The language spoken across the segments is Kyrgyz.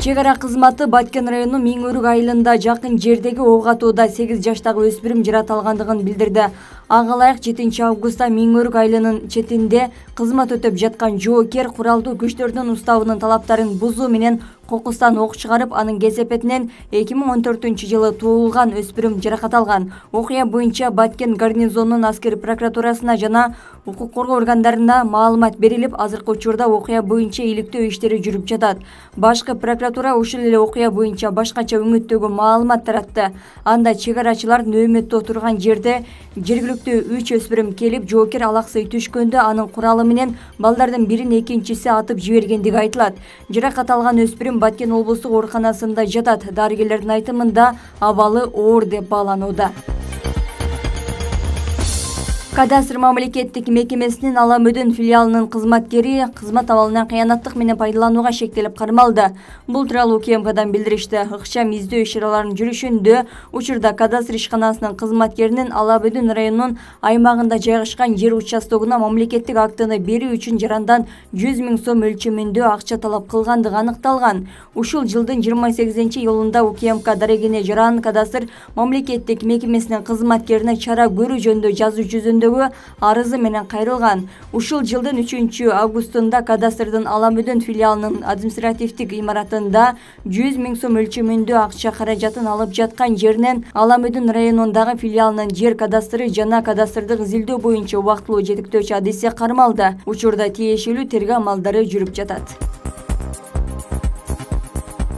Чек ара кызматы Баткен районунун Миңөрүк айылында жакын жердеги ок атууда 8 жаштагы өспүрүм жаратылгандыгын билдирди. Ага ылайык 7 августта Миңөрүк айылынын четинде кызмат өтөп жаткан жоокер куралдуу күчтөрдүн уставынын талаптарын бузуу менен кокустан ок чыгарып, анын кесепетинен 2014-жылы туулган өспүрүм жаракат алган. Окуя боюнча Баткен гарнизонунун аскер прокуратурасына жана укук коргоо органдарына маалымат берилип, азыркы учурда окуя боюнча иликтөө иштери жүрүп жатат. Башкы прокуратура ушул эле окуя боюнча башкача өңүттөгү маалымат таратты. Анда чек арачылар нөөмөттө отурган жерде жергиликтүү 3 өспүрүм келип, жоокер алаксый түшкөндө анын куралы менен балдардын бирин экинчиси атып жибергендиги айтылат. Жаракат алган өспүрүм Баткен облустук ооруканасында жатат. Дарыгерлердин айтымында абалы оор деп бааланууда. Кадастр мамлекеттик мекемесинин Ала Мөдөн филиалынын кызматкери кызмат абалынан кыянаттык менен пайдаланууга шектелип кармалды. Бул тууралуу УКМКдан билдиришти. Ыкчам издөө иш-чараларынын жүрүшүндө учурда кадастр ишканасынын кызматкеринин Ала Мөдөн районунун аймагында жайгашкан жер участогуна мамлекеттик актыны берүү үчүн жарандан 100 000 сом өлчөмүндө акча талап кылгандыгы аныкталган. Ушул жылдын 28-июлунда УКМК дарегине жаран кадастр мамлекеттик мекемесинин кызматкерине чара көрүү жөнүндө жазуу жүзүндө арызы менен кайрылган. Ушул жылдын 3 августунда кадастрдын Ала Мөдөн филиалынын административдик имаратында 100 000 сом өлчөмүндө акча каражатын алып жаткан жеринен Ала Мөдөн районундагы филиалынын жер кадастры жана кадастрдык изилдөө боюнча убактылуу жетектөөчү адиске кармалды. Учурда тиешелүү тергөө амалдары жүрүп жатат.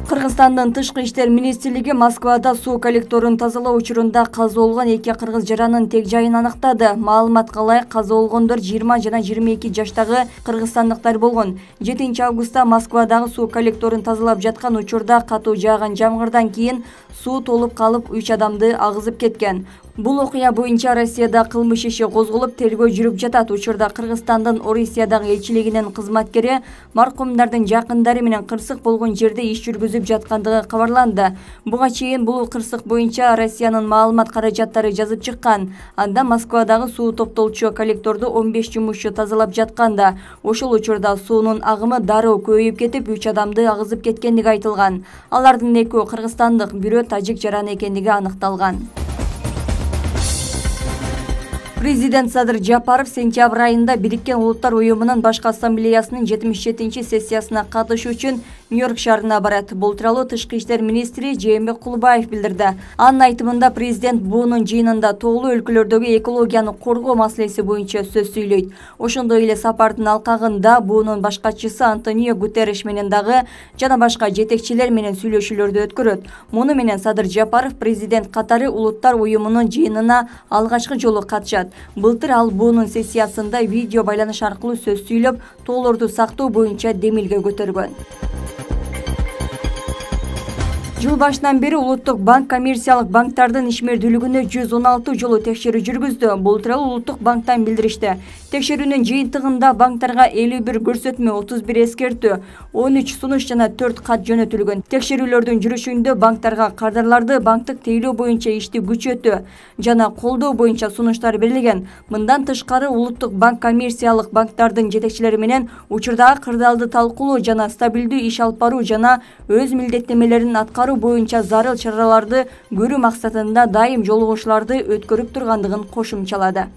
Кыргызстандын Тышкы иштер министрлиги Москвада суу коллекторун тазалоо учурунда каза болгон 2 кыргыз жаранын тег жайын аныктады. Маалыматка ылайык, каза болгондор 20 жана 22 жаштагы кыргызстандыктар болгон. 7 августта Москвадагы суу коллекторун тазалап жаткан учурда катуу жааган жамгырдан кийин суу толуп калып 3 адамды агызып кеткен. Бул окуя боюнча Россияда кылмыш иши козголуп, тергөө жүрүп жатат. Учурда Кыргызстандын Орусиядагы элчилигинин кызматкери маркумдардын жакындары менен кырсык болгон жерде иш жүргүзүп жаткандыгы кабарланды. Буга чейин бул кырсык боюнча Россиянын маалымат каражаттары жазып чыккан. Анда Москвадагы суу топтолчу коллекторду 15 жумушчу тазалап жатканда, ошол учурда суунун агымы дароо көбөйүп кетип, 3 адамды агызып кеткендиги айтылган. Алардын 2 кыргызстандык, бирөө тажик жараны экендиги аныкталган. Президент Садыр Жапаров сентябрь айында Бириккен Улуттар уюмунун башкы ассамблеясынын 77-сессиясына катышуу үчүн Нью-Йорк шаарына барат. Бул тууралуу Тышкы иштер министри Жээнбек Кулбаев билдирди. Анын айтымында президент буунун жыйынында тоолуу өлкөлөрдөгү экологияны коргоо маселеси боюнча сөз сүйлөйт. Ошондой эле сапардын алкагында буунун башкачысы Антонио Гутерриш менен дагы жана башка жетекчилер менен сүйлөшүүлөрдү өткөрөт. Муну менен Садыр Жапаров президент катары Улуттар уюмунун жыйынына алгачкы жолу катышат. Былтыр ал буунун сессиясында видео байланыш аркылуу сөз сүйлөп, тоолорду сактоо боюнча демилге көтөргөн. Жыл башынан бери Улуттук банк коммерциялык банктардын ишмердүүлүгүнө 116 жолу текшерүү жүргүздү. Бул тууралуу Улуттук банктан билдиришти. Текшерүүнүн жыйынтыгында банктарга 51 көрсөтмө, 31 эскертүү, 13 сунуш жана 4 кат жөнөтүлгөн. Текшерүүлөрдүн жүрүшүндө банктарга кардарларды банктык тейлөө боюнча ишти күчөтүү жана колдоо боюнча сунуштар берилген. Мындан тышкары Улуттук банк коммерциялык банктардын жетекчилери менен учурдагы кырдаалды талкуулоо жана стабилдүү иш алып баруу жана өз милдеттенмелерин аткаруу боюнча зарыл чараларды көрүү максатында дайым жолугушууларды өткөрүп тургандыгын кошумчалады.